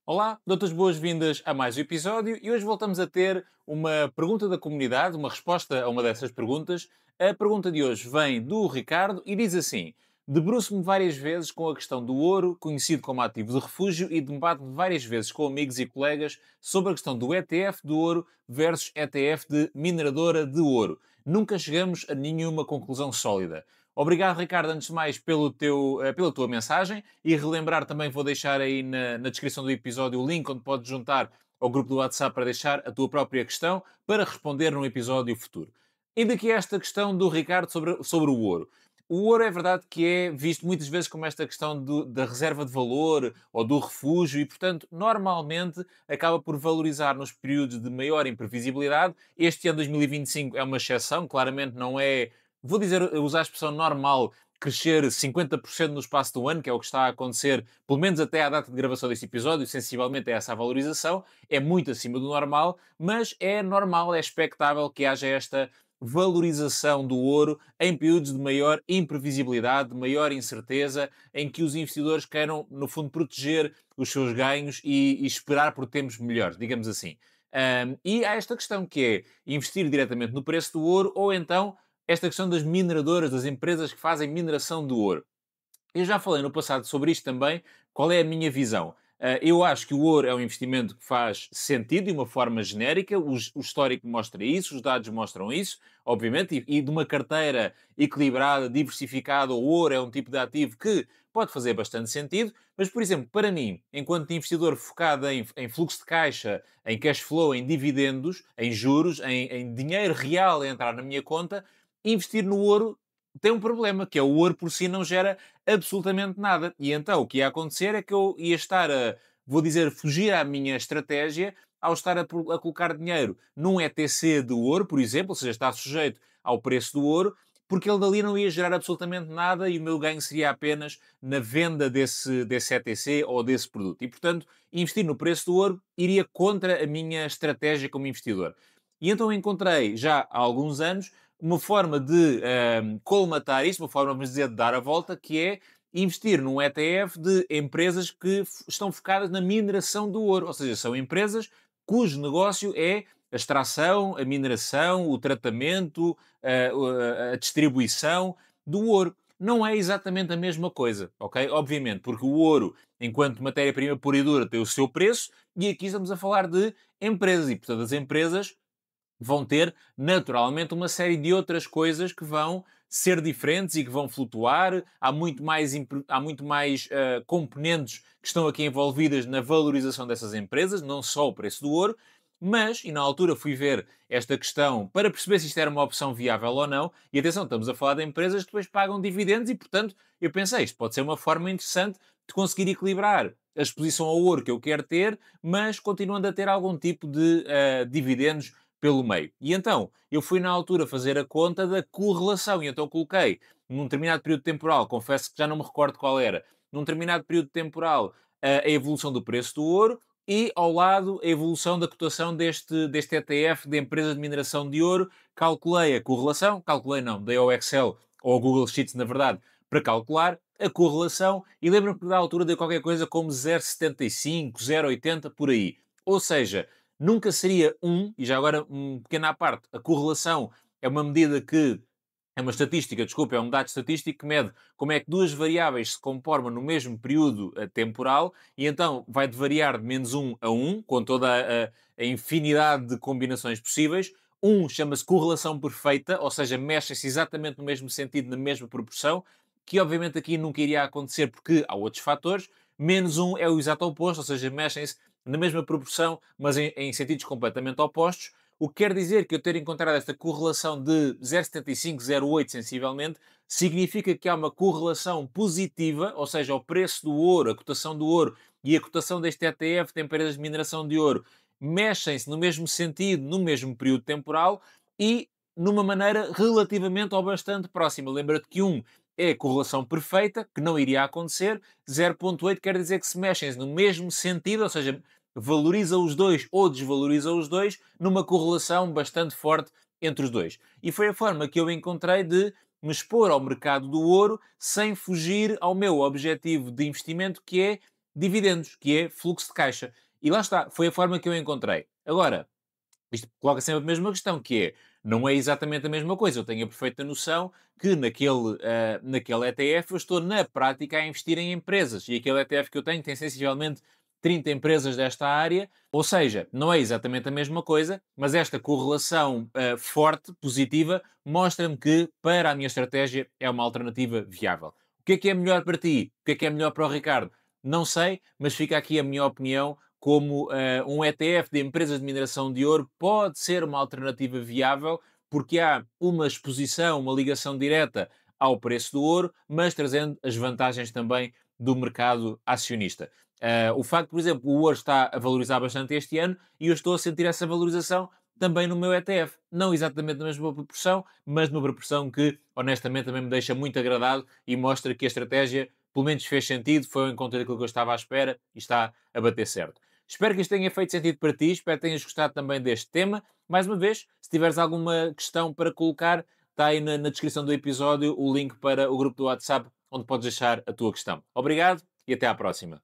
Olá, dou-te as boas-vindas a mais um episódio e hoje voltamos a ter uma pergunta da comunidade, uma resposta a uma dessas perguntas. A pergunta de hoje vem do Ricardo e diz assim: debruço-me várias vezes com a questão do ouro, conhecido como ativo de refúgio, e debato várias vezes com amigos e colegas sobre a questão do ETF do ouro versus ETF de mineradora de ouro. Nunca chegamos a nenhuma conclusão sólida. Obrigado, Ricardo, antes de mais, pela tua mensagem e relembrar também, vou deixar aí na descrição do episódio o link onde podes juntar ao grupo do WhatsApp para deixar a tua própria questão para responder num episódio futuro. Indo aqui a esta questão do Ricardo sobre o ouro. O ouro é verdade que é visto muitas vezes como esta questão da reserva de valor ou do refúgio e, portanto, normalmente acaba por valorizar nos períodos de maior imprevisibilidade. Este ano 2025 é uma exceção, claramente não é, vou dizer, usar a expressão normal, crescer 50% no espaço do ano, que é o que está a acontecer, pelo menos até à data de gravação deste episódio, sensivelmente é essa a valorização, é muito acima do normal, mas é normal, é expectável que haja esta valorização do ouro em períodos de maior imprevisibilidade, de maior incerteza, em que os investidores queiram, no fundo, proteger os seus ganhos e esperar por tempos melhores, digamos assim. E há esta questão que é investir diretamente no preço do ouro ou então esta questão das mineradoras, das empresas que fazem mineração do ouro. Eu já falei no passado sobre isto também. Qual é a minha visão? Eu acho que o ouro é um investimento que faz sentido de uma forma genérica, o histórico mostra isso, os dados mostram isso, obviamente, e de uma carteira equilibrada, diversificada, o ouro é um tipo de ativo que pode fazer bastante sentido, mas, por exemplo, para mim, enquanto investidor focado em fluxo de caixa, em cash flow, em dividendos, em juros, em dinheiro real a entrar na minha conta, investir no ouro tem um problema, que é o ouro por si não gera absolutamente nada. E então o que ia acontecer é que eu ia estar a, vou dizer, fugir à minha estratégia ao estar a colocar dinheiro num ETC do ouro, por exemplo, ou seja, está sujeito ao preço do ouro, porque ele dali não ia gerar absolutamente nada e o meu ganho seria apenas na venda desse ETC ou desse produto. E, portanto, investir no preço do ouro iria contra a minha estratégia como investidor. E então encontrei, já há alguns anos, uma forma de colmatar isto, uma forma, vamos dizer, de dar a volta, que é investir num ETF de empresas que estão focadas na mineração do ouro. Ou seja, são empresas cujo negócio é a extração, a mineração, o tratamento, a distribuição do ouro. Não é exatamente a mesma coisa, ok? Obviamente, porque o ouro, enquanto matéria-prima pura e dura, tem o seu preço, e aqui estamos a falar de empresas, e portanto as empresas vão ter naturalmente uma série de outras coisas que vão ser diferentes e que vão flutuar. Há muito mais componentes que estão aqui envolvidas na valorização dessas empresas, não só o preço do ouro. Mas, e na altura fui ver esta questão para perceber se isto era uma opção viável ou não, e atenção, estamos a falar de empresas que depois pagam dividendos e, portanto, eu pensei, isto pode ser uma forma interessante de conseguir equilibrar a exposição ao ouro que eu quero ter, mas continuando a ter algum tipo de dividendos pelo meio. E então, eu fui na altura fazer a conta da correlação e então coloquei num determinado período temporal, confesso que já não me recordo qual era, num determinado período temporal a evolução do preço do ouro e ao lado a evolução da cotação deste ETF de empresas de mineração de ouro. Calculei a correlação, calculei não, dei ao Excel ou ao Google Sheets, na verdade, para calcular a correlação e lembro-me que da altura deu qualquer coisa como 0,75, 0,80 por aí. Ou seja, nunca seria um, e já agora um pequeno à parte, a correlação é uma medida que, é uma estatística, desculpa, é um dado estatístico que mede como é que duas variáveis se comportam no mesmo período temporal e então vai de variar de menos um a um, com toda a infinidade de combinações possíveis. Um chama-se correlação perfeita, ou seja, mexem-se exatamente no mesmo sentido, na mesma proporção, que obviamente aqui nunca iria acontecer porque há outros fatores. Menos um é o exato oposto, ou seja, mexem-se na mesma proporção, mas em sentidos completamente opostos, o que quer dizer que eu ter encontrado esta correlação de 0,75, 0,8 sensivelmente, significa que há uma correlação positiva, ou seja, o preço do ouro, a cotação do ouro e a cotação deste ETF de empresas de mineração de ouro mexem-se no mesmo sentido, no mesmo período temporal e numa maneira relativamente ou bastante próxima. Lembra-te que um é correlação perfeita, que não iria acontecer. 0,8 quer dizer que se mexem no mesmo sentido, ou seja, valoriza os dois ou desvaloriza os dois, numa correlação bastante forte entre os dois. E foi a forma que eu encontrei de me expor ao mercado do ouro sem fugir ao meu objetivo de investimento, que é dividendos, que é fluxo de caixa. E lá está, foi a forma que eu encontrei. Agora, isto coloca sempre a mesma questão, que é, não é exatamente a mesma coisa. Eu tenho a perfeita noção que naquele ETF eu estou, na prática, a investir em empresas. E aquele ETF que eu tenho tem sensivelmente 30 empresas desta área. Ou seja, não é exatamente a mesma coisa, mas esta correlação forte, positiva, mostra-me que, para a minha estratégia, é uma alternativa viável. O que é melhor para ti? O que é melhor para o Ricardo? Não sei, mas fica aqui a minha opinião como um ETF de empresas de mineração de ouro pode ser uma alternativa viável, porque há uma exposição, uma ligação direta ao preço do ouro, mas trazendo as vantagens também do mercado acionista. O facto, por exemplo, o ouro está a valorizar bastante este ano e eu estou a sentir essa valorização também no meu ETF. Não exatamente na mesma proporção, mas numa proporção que, honestamente, também me deixa muito agradado e mostra que a estratégia, pelo menos, fez sentido, foi ao encontro daquilo que eu estava à espera e está a bater certo. Espero que isto tenha feito sentido para ti, espero que tenhas gostado também deste tema. Mais uma vez, se tiveres alguma questão para colocar, está aí na descrição do episódio o link para o grupo do WhatsApp onde podes deixar a tua questão. Obrigado e até à próxima.